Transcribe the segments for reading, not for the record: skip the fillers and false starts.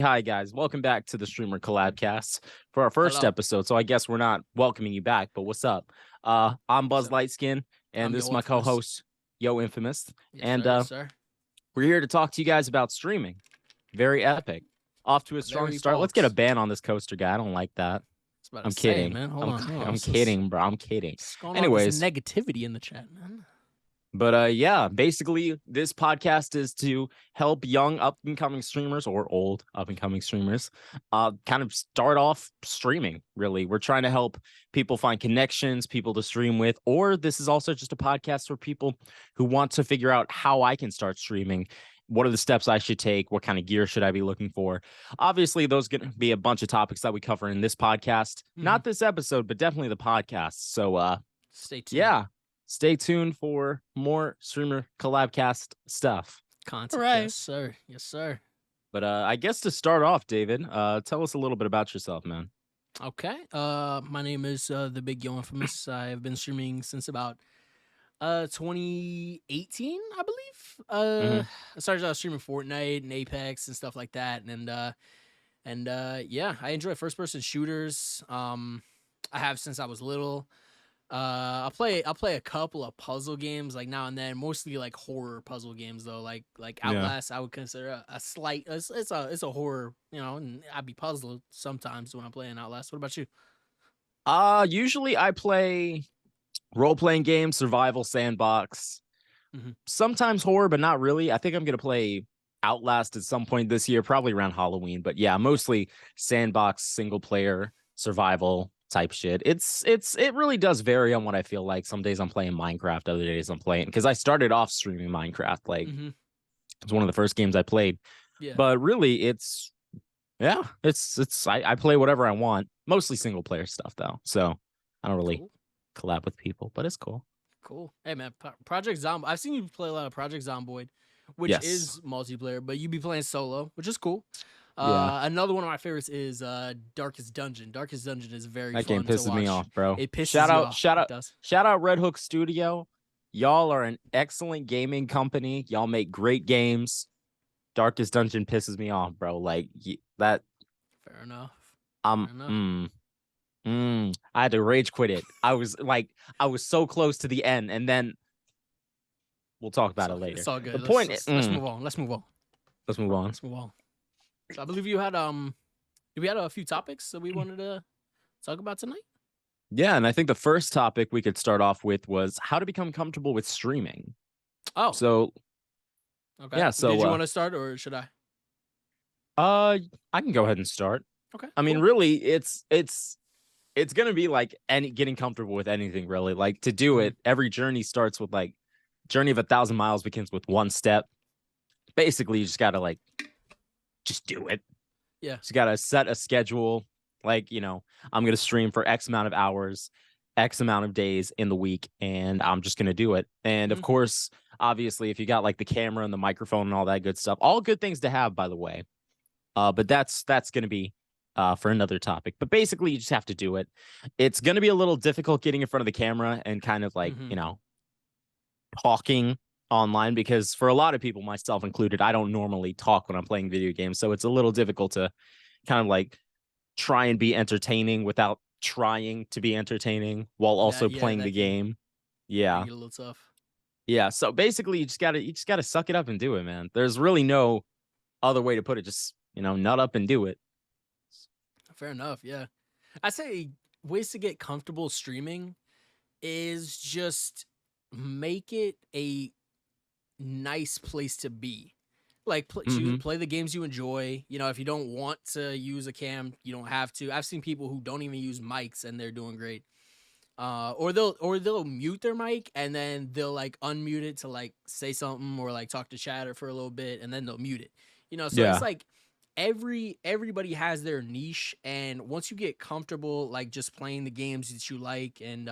Hi guys, welcome back to the Streamer Collabcast for our first Hello. episode. So I guess we're not welcoming you back, but what's up? I'm What's Buzz up? Lightskin, and I'm this is Yo my Infamous. co-host, Yo Infamous, Yes, and sir. Yes, sir. we're here to talk to you guys about streaming. Very epic. Off to a strong Very start. Let's get a pogs. ban on this coaster guy. I don't like that. I was about to I'm say, kidding. man. Hold I'm on, hold on. I'm kidding, bro. I'm kidding. What's going on with this Anyways, negativity in the chat, man? but yeah, basically this podcast is to help young up and coming streamers or old up and coming streamers kind of start off streaming. Really, we're trying to help people find connections, people to stream with, or this is also just a podcast for people who want to figure out how I can start streaming. What are the steps I should take? What kind of gear should I be looking for? Obviously, those going to be a bunch of topics that we cover in this podcast. Not this episode, but definitely the podcast. So Stay tuned. yeah, stay tuned for more streamer collabcast stuff. Content. All right. Yes, sir. Yes, sir. But I guess to start off, David, tell us a little bit about yourself, man. Okay. My name is the Big Yo Infamous. I've been streaming since about 2018, I believe. I started out streaming Fortnite and Apex and stuff like that, and yeah, I enjoy first person shooters. I have since I was little. I'll play a couple of puzzle games like now and then, mostly like horror puzzle games though. Like Outlast, I would consider a slight. It's a horror, and I'd be puzzled sometimes when I'm playing Outlast. What about you? Usually I play role-playing games, survival, sandbox, sometimes horror, but not really. I think I'm gonna play Outlast at some point this year, probably around Halloween. But yeah, mostly sandbox, single player, survival type shit. It really does vary on what I feel like. Some days I'm playing Minecraft, other days I'm playing because I started off streaming Minecraft. Like it's one of the first games I played. Yeah. But really, it's I play whatever I want. Mostly single player stuff though. So I don't really collab with people, but it's cool. Cool. Hey man, Project Zomb. I've seen you play a lot of Project Zomboid, which Yes. is multiplayer, but you be playing solo, which is cool. Yeah. Another one of my favorites is Darkest Dungeon. Darkest Dungeon is very That fun game pisses to watch. me off, bro. It pisses Shout you out, off. shout out Red Hook Studio. Y'all are an excellent gaming company. Y'all make great games. Darkest Dungeon pisses me off, bro. Like that. Fair enough. I had to rage quit it. I was so close to the end, and then we'll talk about it later. It's all good. The point is, let's move on. Let's move on. So I believe you had we had a few topics that we wanted to talk about tonight. Yeah, and I think the first topic we could start off with was how to become comfortable with streaming. Oh, so okay. Yeah, so did you want to start or should I? I can go ahead and start. Okay. I mean, really, it's gonna be like getting comfortable with anything, really. Like to do it, every journey starts with like journey of 1,000 miles begins with one step. Basically, you just gotta just do it. Yeah. So you gotta set a schedule. Like, I'm gonna stream for X amount of hours, X amount of days in the week, and I'm just gonna do it. And of course, obviously, if you got like the camera and the microphone and all that good stuff, all good things to have, by the way. But that's gonna be for another topic. But basically, you just have to do it. It's gonna be a little difficult getting in front of the camera and kind of like talking online, because for a lot of people, myself included, I don't normally talk when I'm playing video games, so it's a little difficult to kind of like try and be entertaining without trying to be entertaining while also playing the game. Yeah, get a little tough. Yeah, so basically you just gotta suck it up and do it, man. There's really no other way to put it. Just nut up and do it. Fair enough. Yeah, I say ways to get comfortable streaming is just make it a nice place to be. Like play the games you enjoy. If you don't want to use a cam, you don't have to. I've seen people who don't even use mics and they're doing great. Or they'll mute their mic and then they'll like unmute it to like say something or like talk to chatter for a little bit and then they'll mute it. So it's like everybody has their niche, and once you get comfortable like just playing the games that you like, and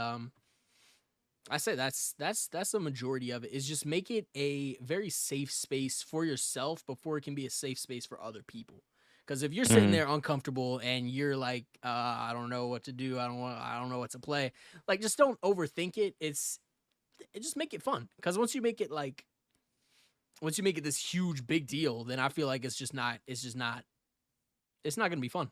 I say that's the majority of it, is just make it a very safe space for yourself before it can be a safe space for other people. Because if you're sitting there uncomfortable and you're like, I don't know what to do, I don't know what to play, like just don't overthink it. Just make it fun. Because once you make it this huge big deal, then I feel like it's just not it's not gonna be fun.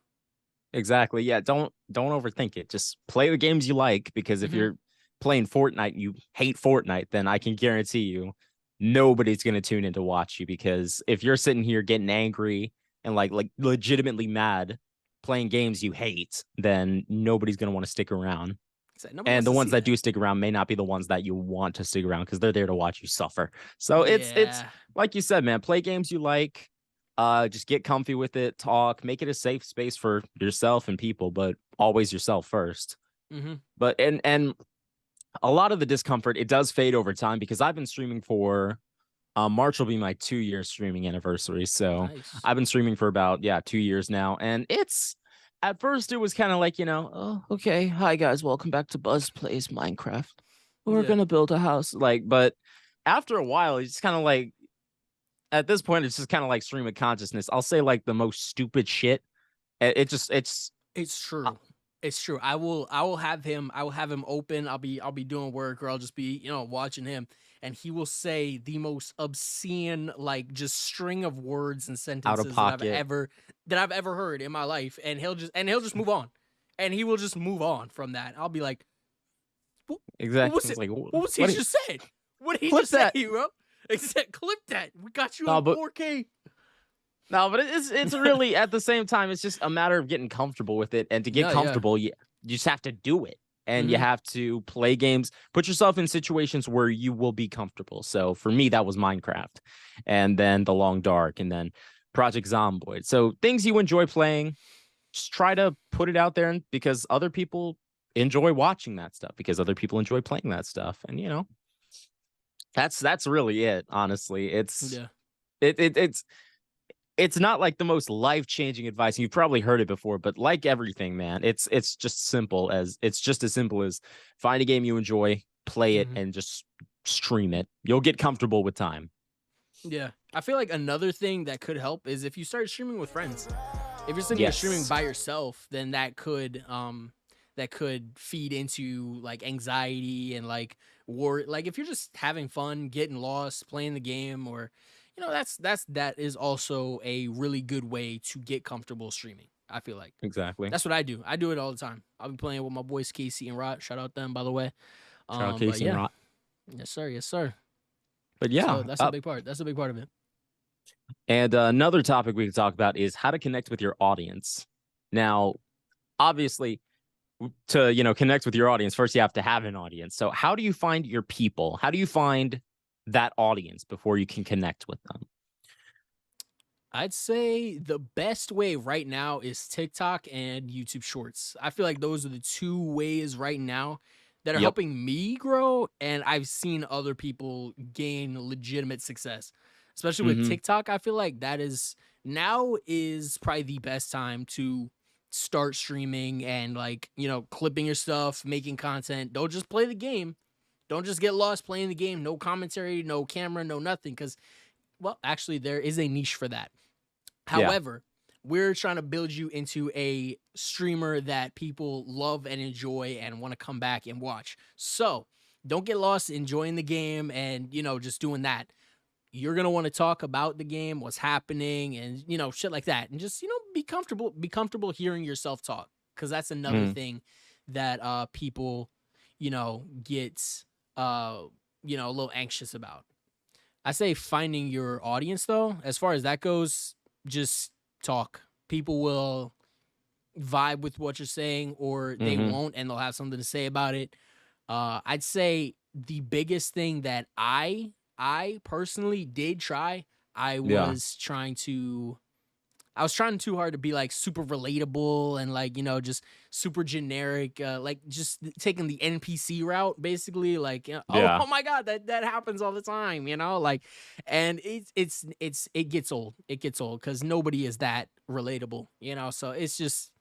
Exactly. Yeah. Don't overthink it. Just play the games you like, because if Hmm. you're playing Fortnite and you hate Fortnite, then I can guarantee you nobody's gonna tune in to watch you, because if you're sitting here getting angry and like legitimately mad playing games you hate, then nobody's gonna want to stick around. So nobody And wants the to ones see that that. do stick around may not be the ones that you want to stick around, because they're there to watch you suffer. So it's Yeah. like you said, man, play games you like. Just get comfy with it, talk, make it a safe space for yourself and people, but always yourself first. Hmm. But and a lot of the discomfort, it does fade over time, because I've been streaming for March will be my 2 year streaming anniversary. So Nice. I've been streaming for about, yeah, 2 years now. And it's at first it was kind of like, oh, okay. Hi guys, welcome back to Buzz Plays Minecraft. We're Yeah. gonna build a house. Like, but after a while, it's kind of like at this point, it's just kind of like stream of consciousness. I'll say like the most stupid shit. It's It's uh, true. It's true. I will have him open. I'll be doing work, or I'll just be, watching him, and he will say the most obscene, like, just string of words and out of sentences pocket. that I've ever heard in my life, and he'll just move on. And he will just move on from that. I'll be like, "What, what Exactly. was it? It's like, What was he what? just said? What did he Clip just say, that. bro?" Except clip that. We got you No, in but 4K. No, but it's really at the same time, it's just a matter of getting comfortable with it. And to get No, yeah. comfortable, you just have to do it. And you Hmm. have to play games, put yourself in situations where you will be comfortable. So for me, that was Minecraft, and then The Long Dark, and then Project Zomboid. So things you enjoy playing, just try to put it out there, and because other people enjoy watching that stuff, because other people enjoy playing that stuff. And that's really it, honestly. Yeah. It's it's not like the most life-changing advice. You've probably heard it before, but like everything, man, it's just as simple as find a game you enjoy, play it, Hmm. and just stream it. You'll get comfortable with time. Yeah. I feel like another thing that could help is if you start streaming with friends. If you're sitting here streaming Yes. by yourself, then that could feed into like anxiety and like war. Like if you're just having fun, getting lost, playing the game, or that is also a really good way to get comfortable streaming. I feel like Exactly. that's what I do. I do it all the time. I'll be playing with my boys Casey and Rod. Shout out them, by the way. Shout out But Casey and yeah, Rot. yes sir, yes sir. But So yeah, that's a big part. That's a big part of it. and another topic we can talk about is how to connect with your audience. Now, obviously, to connect with your audience, first you have to have an audience. So how do you find your people? How do you find that audience before you can connect with them? I'd say the best way right now is TikTok and YouTube Shorts. I feel like those are the two ways right now that are Yep. helping me grow, and I've seen other people gain legitimate success. Especially with Hmm. TikTok, I feel like that is now is probably the best time to start streaming and like, clipping your stuff, making content. Don't just play the game. Don't just get lost playing the game. No commentary, no camera, no nothing cuz well, actually there is a niche for that. Yeah. However, we're trying to build you into a streamer that people love and enjoy and want to come back and watch. So don't get lost enjoying the game and, just doing that. You're going to want to talk about the game, what's happening, and, shit like that. And just, be comfortable hearing yourself talk. Cause that's another Mm. thing that people, get, a little anxious about. I say finding your audience though, as far as that goes, just talk. People will vibe with what you're saying or they Hmm. won't and they'll have something to say about it. I'd say the biggest thing that I personally did try, I Yeah. was trying to I was trying too hard to be like super relatable and like, just super generic, like just taking the NPC route, basically. Like, oh, Yeah. oh my god, that happens all the time, like, and it gets old. It gets old because nobody is that relatable, So it's just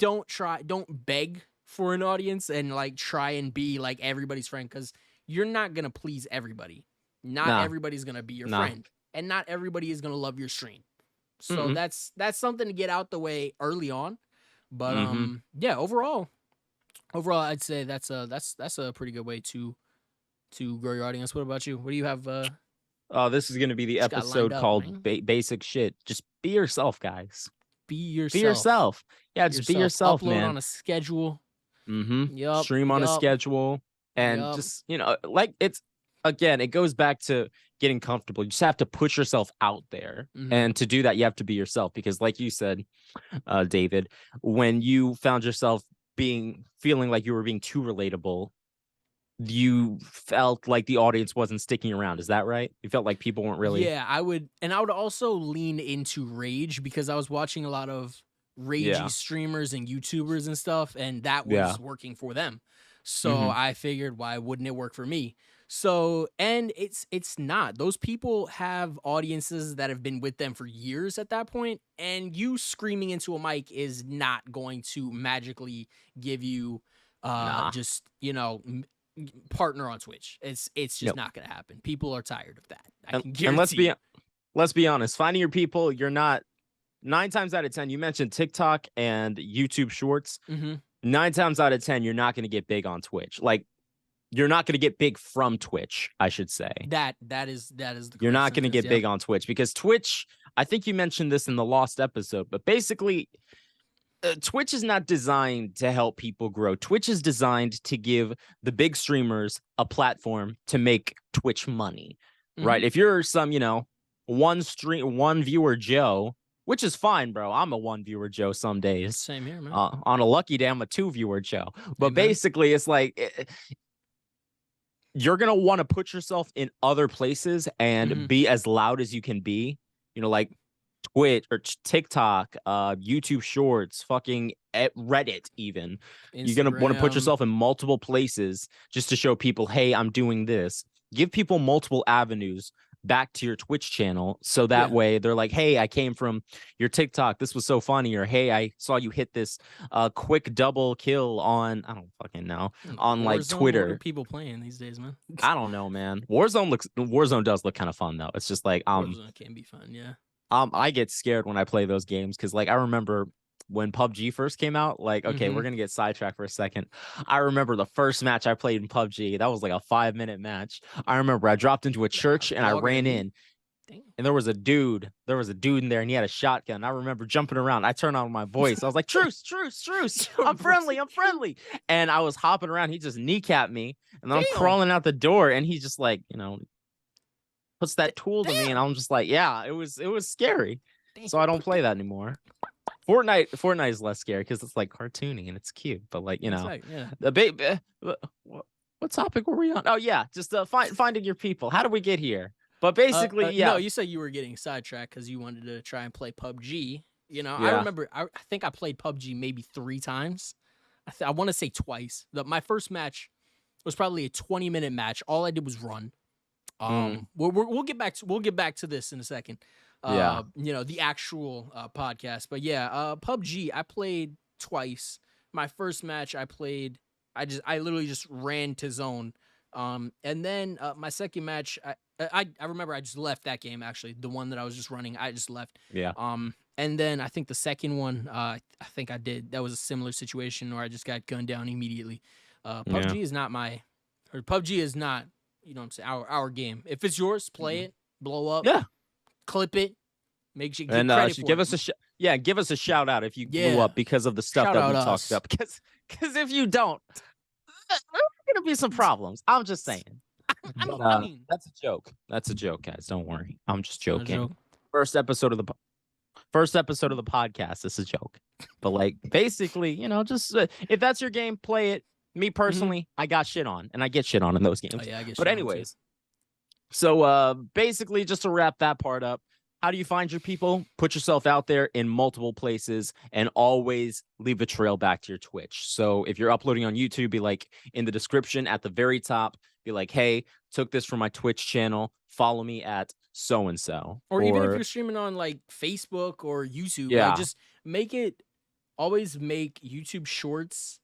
don't beg for an audience and like try and be like everybody's friend because you're not gonna please everybody. Not Nah. everybody's gonna be your Nah. friend, and not everybody is gonna love your stream. So Mm-mm. that's something to get out the way early on. But Hmm. yeah, overall I'd say that's a pretty good way to grow your audience. What about you? What do you have Oh, this is gonna be the what you got lined episode up, called man? Basic Shit. Just be yourself, guys. be Be yourself. yourself. Yeah, Be just be yourself. yourself, Upload man. on a schedule. Yup. Stream on a Yup. schedule, and Yup. just, like, it's, again, it goes back to getting comfortable. You just have to put yourself out there. Mhm. And to do that, you have to be yourself, because like you said, David, when you found yourself feeling like you were being too relatable, you felt like the audience wasn't sticking around. Is that right? You felt like people weren't really. Yeah, I would also lean into rage because I was watching a lot of ragey Yeah. streamers and YouTubers and stuff, and that Yeah. was working for them. So Hmm. I figured, why wouldn't it work for me? So, and it's not. Those people have audiences that have been with them for years at that point, and you screaming into a mic is not going to magically give you Nah. just, partner on Twitch. It's just Yep. not going to happen. People are tired of that. I And, can and let's guarantee be you. let's be honest. Finding your people, you're not 9 times out of 10. You mentioned TikTok and YouTube Shorts. Mhm. 9 times out of 10, you're not going to get big on Twitch. Like, you're not going to get big from Twitch, I should say. That is the You're correct not going to sentence, get yeah. big on Twitch, because Twitch, I think you mentioned this in the lost episode, but basically, Twitch is not designed to help people grow. Twitch is designed to give the big streamers a platform to make Twitch money, Mhm. right? If you're some, one viewer Joe, which is fine, bro. I'm a one viewer Joe some days. Same here, man. On a lucky day, I'm a two viewer Joe. But Amen. basically, it's like, you're gonna want to put yourself in other places and Mhm. be as loud as you can be. Like Twitch or TikTok, YouTube Shorts, fucking Reddit, even. You're gonna want to put Instagram. yourself in multiple places just to show people, hey, I'm doing this. Give people multiple avenues back to your Twitch channel, so that Yeah. way they're like, hey, I came from your TikTok. This was so funny. Or hey, I saw you hit this quick double kill on, I don't fucking know, on like Warzone, what are Twitter. people playing these days, man? I don't know, man. Warzone does look kind of fun though. It's just like Warzone can be fun, yeah. I get scared when I play those games, because like I remember when PUBG first came out. Like, okay, we're Mhm. gonna get sidetracked for a second. I remember the first match I played in PUBG. That was like a 5-minute match. I remember I dropped into a Nah, church and I longer than ran me. in, Damn. and there was a dude. There was a dude in there, and he had a shotgun. I remember jumping around. I turned on my voice. I was like, "Truce, truce, truce! I'm friendly. I'm friendly." And I was hopping around. He just kneecapped me, and then I'm Damn. crawling out the door, and he just like, puts D- that tool to me, and damn. I'm just like, yeah, it was scary. Damn, So who I don't put play that? that anymore. Fortnite is less scary because it's like cartoony and it's cute. But like, Exactly, yeah. the baby. What topic were we on? Oh yeah, just finding your people. How do we get here? But basically, No, yeah, you said you were getting sidetracked because you wanted to try and play PUBG. I yeah, remember. I think I played PUBG maybe 3 times. I want to say twice. My first match was probably a 20-minute match. All I did was run. mm, We'll get back to this in a second. yeah, The actual podcast. But yeah, PUBG I played twice. My first match I played, I literally just ran to zone. And then my second match, I remember I just left that game, actually. The one that I was just running, I just left. yeah, And then I think the second one, I think I did. That was a similar situation where I just got gunned down immediately. yeah. PUBG is not, what I'm saying, our game. If it's yours, play Mhm. it, blow up, Yeah. clip it, make sure you get And credit for it. give us a shout out if you blew Yeah, up because of the stuff shout that out we talked us. about. Because if you don't, there's gonna be some problems. I'm just saying. But I mean, that's a joke. That's a joke, guys. Don't worry. I'm just it's not a joking. joke. First episode of the podcast. This is a joke. But like, basically, just if that's your game, play it. Me Mhm. personally, I got shit on, and I get shit on in those Oh games. yeah, I get But shit on too. anyways, so basically, just to wrap that part up, how do you find your people? Put yourself out there in multiple places and always leave a trail back to your Twitch. So if you're uploading on YouTube, be like in the description at the very top, be like, hey, took this from my Twitch channel. Follow me at so and so. Or even if Or you're streaming on like Facebook or YouTube, like yeah. just make it always make YouTube Shorts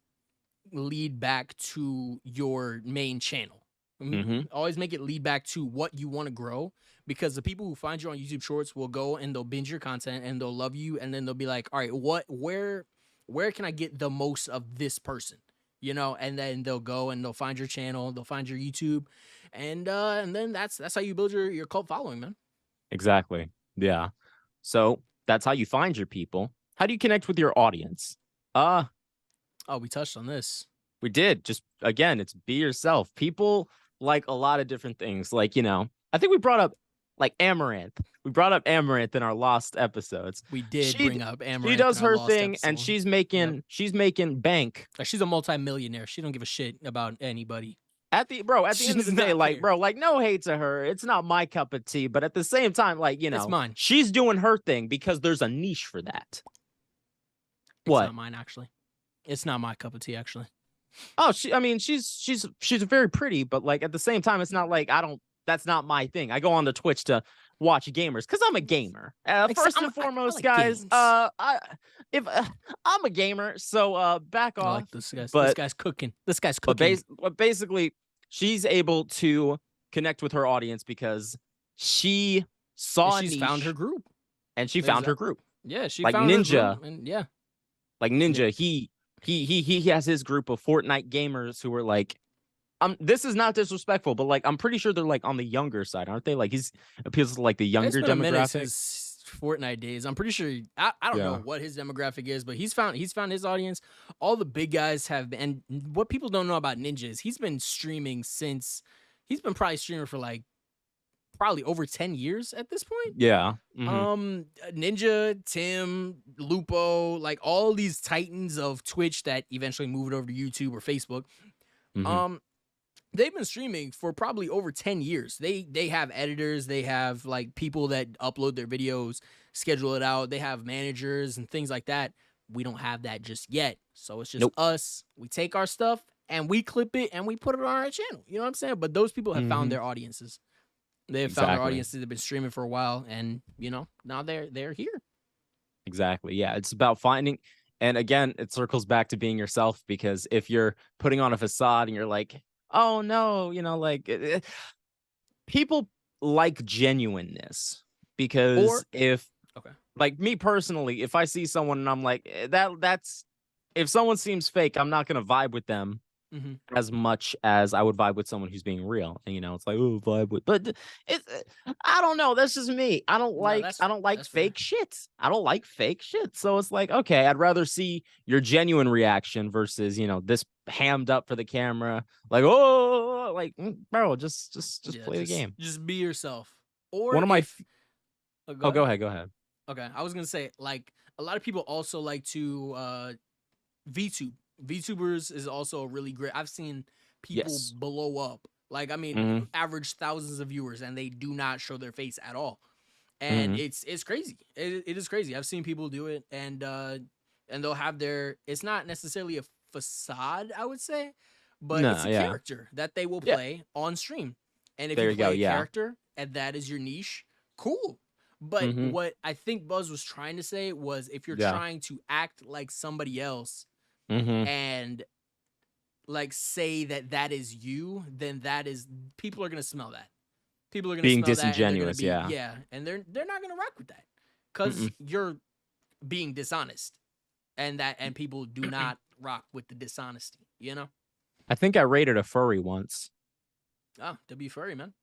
lead back to your main channel. Mm-hmm. Always make it lead back to what you want to grow, because the people who find you on YouTube Shorts will go and they'll binge your content and they'll love you, and then they'll be like, all right, where can I get the most of this person? And then they'll go and they'll find your channel, they'll find your YouTube, and then that's how you build your cult following, man. Exactly. Yeah. So that's how you find your people. How do you connect with your audience? Uh, Oh, we touched on this. we did. Just again, it's be yourself. People like a lot of different things. Like, I think we brought up like Amaranth. We brought up Amaranth in our lost episodes. We did She bring up she Amaranth in does our her lost thing and episode. she's Yep. making bank. She's a multimillionaire. She don't give a shit about anybody. At the She end of the does day, not like, care. bro, like, no hate to her. It's not my cup of tea, but at the same time, like, It's mine. she's doing her thing because there's a niche for that. It's What? not mine, actually. It's not my cup of tea, actually. Oh, I mean, she's very pretty, but like at the same time, it's not like that's not my thing. I go on to Twitch to watch gamers because I'm a gamer. First and foremost, like guys. games. I'm a gamer, so back I off. like this guy. But This guy's cooking. This guy's cooking. but basically, she's able to connect with her audience because she saw a She's niche found her group. and she found her group. Yeah, she Like found Ninja. her group, and yeah. Like Ninja, he has his group of Fortnite gamers who are like, this is not disrespectful, but like I'm pretty sure they're like on the younger side, aren't they? Like he's appeals to like the It's younger been a minute demographic. since Fortnite days. I'm pretty sure I don't know what his demographic is, but he's found his audience. All the big guys have been, and what people don't know about Ninja is he's been streaming since he's been probably streaming for like probably over 10 years at this point. Yeah. Ninja, Tim, Lupo, like all these titans of Twitch that eventually moved over to YouTube or Facebook. They've been streaming for probably over 10 years. They have editors, they have like people that upload their videos, schedule it out, they have managers and things like that. We don't have that just yet. So it's just us. We take our stuff and we clip it and we put it on our channel. You know what I'm saying? But those people have found their audiences. They have found their audiences that have been streaming for a while, and now they're here. Exactly. Yeah, it's about finding, and again, it circles back to being yourself, because if you're putting on a facade and you're like, oh no, like people like genuineness, because like me personally, if I see someone and I'm like, that's if someone seems fake, I'm not gonna vibe with them as much as I would vibe with someone who's being real. And it's like, oh, vibe with, but it's I don't know. That's just me. I don't like fake shit. I don't like fake shit. So it's like, okay, I'd rather see your genuine reaction versus this hammed up for the camera. Like, oh, like, bro, just play the game. Just be yourself. Or one of my. Go ahead. Okay, I was gonna say, like, a lot of people also like to VTube. VTubers is also really great. I've seen people blow up. Like, I mean, average thousands of viewers, and they do not show their face at all. And it's crazy. It is crazy. I've seen people do it, and they'll have it's not necessarily a facade, I would say, but it's a character that they will play on stream. And if you play a character and that is your niche, cool. But what I think Buzz was trying to say was, if you're trying to act like somebody else, and like say that is you, then people are gonna smell that. People are gonna being smell disingenuous, that, and they're not gonna rock with that because you're being dishonest, and people do not rock with the dishonesty. I think I rated a furry once. Oh, W furry, man.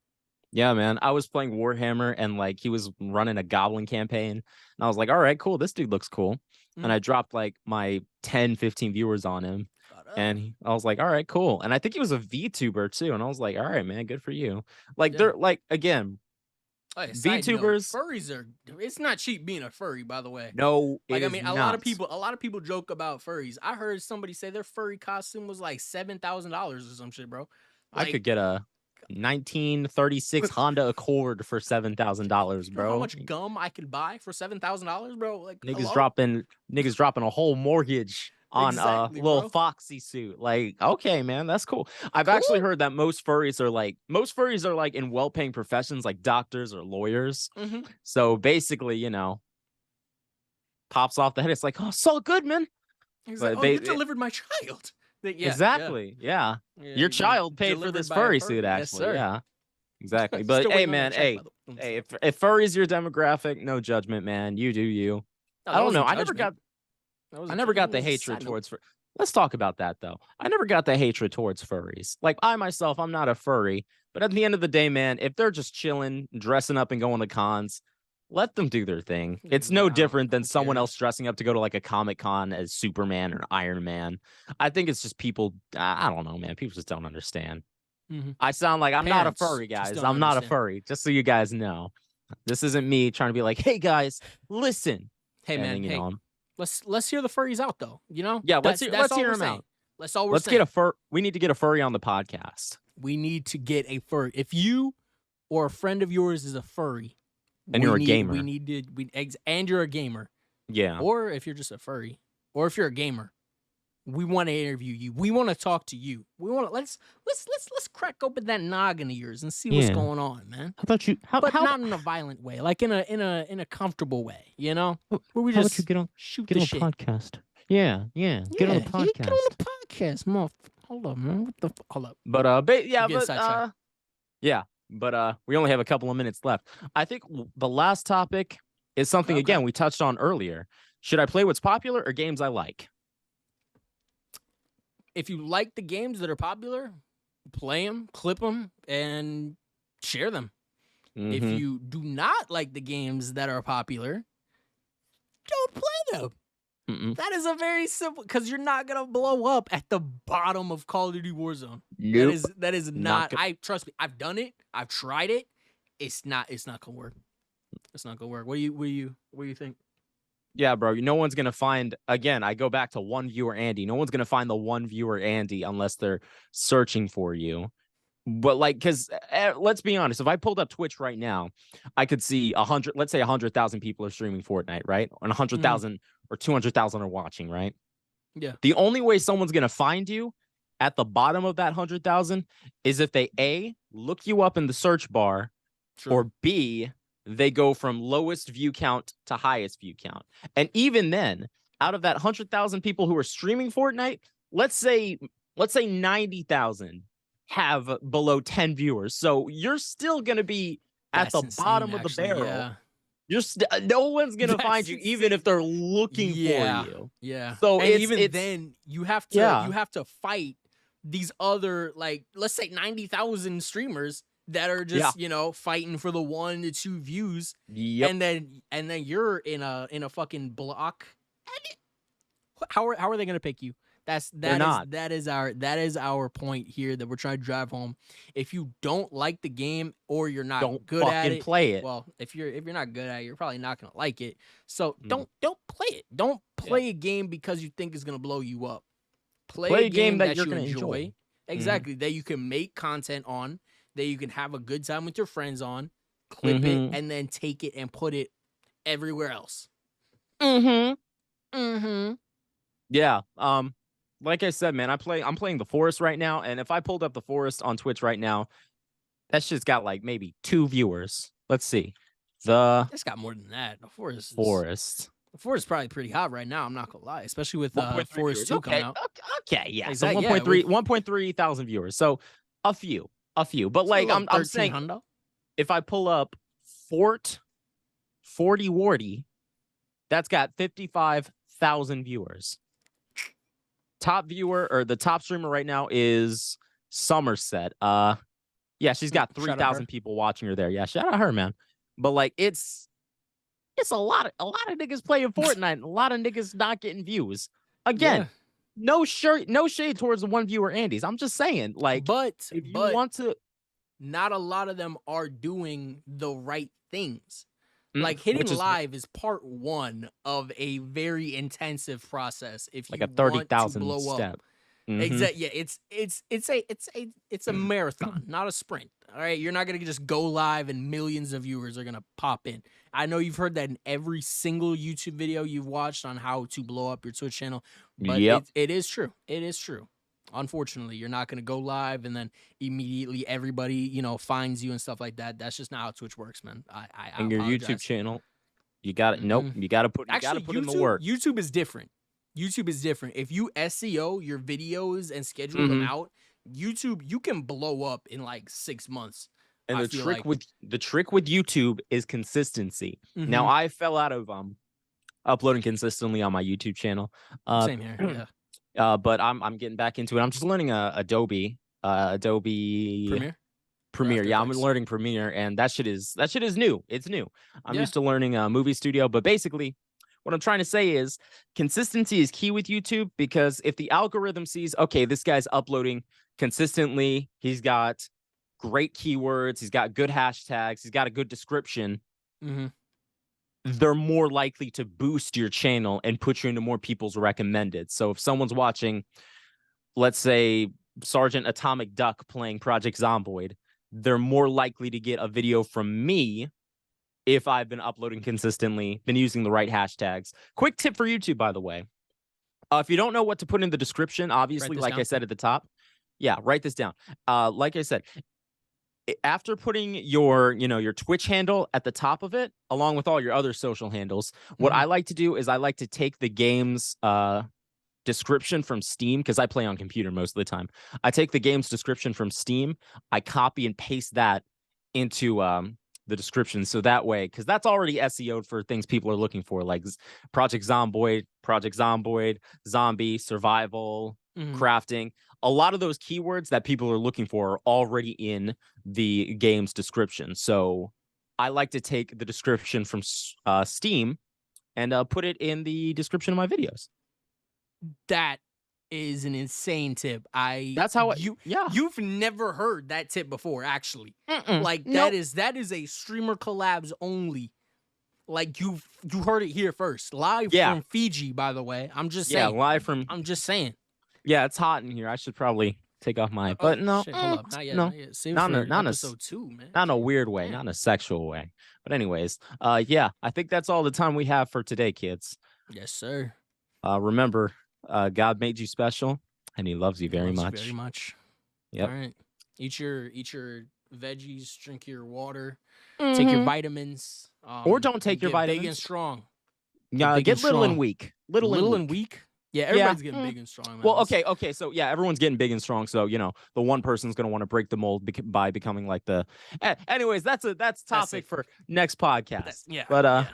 Yeah, man. I was playing Warhammer and like he was running a goblin campaign. And I was like, all right, cool. This dude looks cool. And I dropped like my 10, 15 viewers on him. And I was like, all right, cool. And I think he was a VTuber too. And I was like, all right, man, good for you. Like they're like, again, VTubers. Furries it's not cheap being a furry, by the way. No, like, I mean, a lot of people joke about furries. I heard somebody say their furry costume was like $7,000 or some shit, bro. Like, I could get a 1936 Honda Accord for $7,000, bro. How much gum I could buy for $7,000, bro? Like, niggas dropping a whole mortgage on a little Foxy suit. Like, okay, man, that's cool. I've actually heard that most furries are like in well-paying professions like doctors or lawyers. So basically, pops off the head. It's like, oh, so good, man. He's like, you delivered my child. Exactly. Yeah. Your child paid for this furry suit, actually. Yes, yeah. Exactly. But hey, man, if furry's your demographic, no judgment, man. You do you. No, I don't know. I never got the hatred towards Let's talk about that though. I never got the hatred towards furries. Like, I myself, I'm not a furry, but at the end of the day, man, if they're just chilling, dressing up and going to cons, let them do their thing. Yeah, It's man, no different than who someone else cares? dressing up to go to like a Comic-Con as Superman or Iron Man. I think it's just people. I don't know, man. People just don't understand. Hmm. I sound like I'm not a Parents furry, just guys. don't I'm not a understand. furry. Just so you guys know, this isn't me trying to be like, hey guys, listen, Hey, and man. then Hey, let's hear the furries out though. You know, yeah, that's let's all hear we're them saying. out. That's all we're Let's get a saying. fur. We need to get a furry on the podcast, We need to get a furry. If you or a friend of yours is a furry, and you're a we gamer. need to and you're a gamer, Yeah. or if you're just a furry, or if you're a gamer, we want to interview you. We want to talk to you. We want to let's crack open that noggin of yours and see what's Yeah. going on, man. How about you? But not in a violent way, like in a comfortable way, you know, where we How just about you shoot get the on shit. a podcast? Yeah. Get on the Yeah, get on podcast. the podcast, motherfucker. Hold up, man. What the? Hold up. Yeah, Get but sidetracked. yeah, but we only have a couple of minutes left. I think the last topic is something Okay. again we touched on earlier. Should I play what's popular or games I like? If you like the games that are popular, play them, clip them, and share them. If Mhm. you do not like the games that are popular, don't play them. Mm-mm. That is a very simple, because you're not gonna blow up at the bottom of Call of Duty Warzone. Nope. That is Not not. I trust me. I've done it. I've tried it. It's not gonna work. It's not gonna work. What do you think? Yeah, bro. No one's gonna find again. I go back to one viewer Andy. No one's gonna find the one viewer Andy unless they're searching for you. But like, because let's be honest, if I pulled up Twitch right now, I could see 100. Let's say 100,000 people are streaming Fortnite, right? And 100,000 or 200,000 are watching, right? Yeah. The only way someone's gonna find you at the bottom of that 100,000 is if they A, look you up in the search bar, True. or B, they go from lowest view count to highest view count. And even then, out of that 100,000 people who are streaming Fortnite, let's say 90,000 have below 10 viewers. So you're still going to be at That's the insane, bottom of the actually, barrel. yeah. You're no one's going to That's find you even if they're looking for you. Yeah. So And even it's then, you have Yeah. to fight these other, like, let's say 90,000 streamers that are just, fighting for the 1 to 2 views. Yep. And then you're in a fucking block. How are they gonna pick you? That is our point here that we're trying to drive home. If you don't like the game or you're not Don't good at fucking it, play it. well, if you're not good at it, you're probably not gonna like it. So Mm. don't play it. Don't play a game because you think it's gonna blow you up. Play a game that you're you gonna enjoy. Exactly. That you can make content on, that you can have a good time with your friends on, clip it, and then take it and put it everywhere else. Yeah. Like I said, man, I'm playing the Forest right now, and if I pulled up the Forest on Twitch right now, that shit's got like maybe 2 viewers. Let's see. The It's got more than that. The Forest is probably pretty hot right now. I'm not gonna lie, especially with 1.3 Forest viewers. 2 coming out. Okay, yeah. So Exactly, yeah, 1.3 thousand viewers. So a few. But like I'm saying, if I pull up Fort 40 Wardy, that's got 55,000 viewers. Top viewer or the top streamer right now is Somerset. Yeah, she's got Shout out her. 3,000 people watching her there. Yeah, shout out her, man. But like it's a lot of niggas playing Fortnite and a lot of niggas not getting views. Again, no shade towards the one viewer Andy's. I'm just saying, like, but if you want to, not a lot of them are doing the right things. Like hitting live is part 1 of a very intensive process. If like you a 30,000 blow step. up, exactly. Yeah, it's a marathon, not a sprint. All right, you're not gonna just go live and millions of viewers are gonna pop in. I know you've heard that in every single YouTube video you've watched on how to blow up your Twitch channel, but it is true. It is true. Unfortunately, you're not going to go live and then immediately everybody, finds you and stuff like that. That's just not how Twitch works, man. And your YouTube channel, you got it. Nope, you got to put in the work. YouTube is different. If you SEO your videos and schedule them out, YouTube, you can blow up in like 6 months. And the trick with YouTube is consistency. Now I fell out of uploading consistently on my YouTube channel. Same here. Yeah. But I'm getting back into it. I'm just learning Adobe Premiere. or Premiere. After Yeah, I'm Effects. learning Premiere, and that shit is new. It's new. I'm Yeah. used to learning Movie Studio, but basically, what I'm trying to say is consistency is key with YouTube, because if the algorithm sees, okay, this guy's uploading consistently, he's got great keywords, he's got good hashtags, he's got a good description, Mm-hmm. they're more likely to boost your channel and put you into more people's recommended. So if someone's watching, let's say, Sergeant Atomic Duck playing Project Zomboid, they're more likely to get a video from me if I've been uploading consistently, been using the right hashtags. Quick tip for YouTube, by the way. If you don't know what to put in the description, Write obviously, this like I down. said at the top, yeah, write this down. Like I said, after putting your Twitch handle at the top of it, along with all your other social handles, what Mm-hmm. I like to do is I like to take the game's description from Steam, because I play on computer most of the time. I take the game's description from Steam, I copy and paste that into the description, so that way, because that's already SEO'd for things people are looking for, like Project Zomboid, zombie, survival, Mm-hmm. crafting. A lot of those keywords that people are looking for are already in the game's description. So I like to take the description from Steam and put it in the description of my videos. That is an insane tip. That's how it, yeah. You've never heard that tip before, actually. Like Nope. that is a streamer collabs only. Like you heard it here first, live Yeah. from Fiji, by the way. I'm just Yeah, saying. live from. I'm just saying. Yeah, it's hot in here. I should probably take off my. But no, Shit, hold up, not yet, no, not yet. Save not for in a, episode 2, man. not in a Shit. weird way, Damn. not in a sexual way. But anyways, yeah, I think that's all the time we have for today, kids. Yes, sir. Remember, God made you special, and He loves you very Loves you much. very much. Yep. All right. Eat your veggies. Drink your water. Take your vitamins. Or don't take and your get vitamins. big and strong. Get little and weak. Little and weak. Yeah, everybody's getting big and strong. Man. Well, okay. So yeah, everyone's getting big and strong. So the one person's gonna want to break the mold by becoming like the. Anyways, that's topic for next podcast. Yeah.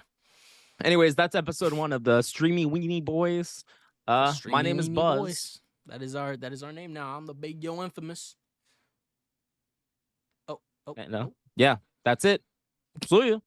Anyways, that's episode 1 of the Streamy Weenie Boys. My name is Buzz. Boys. That is our name now. I'm the Big Yo Infamous. Oh. Yeah, that's it. See you.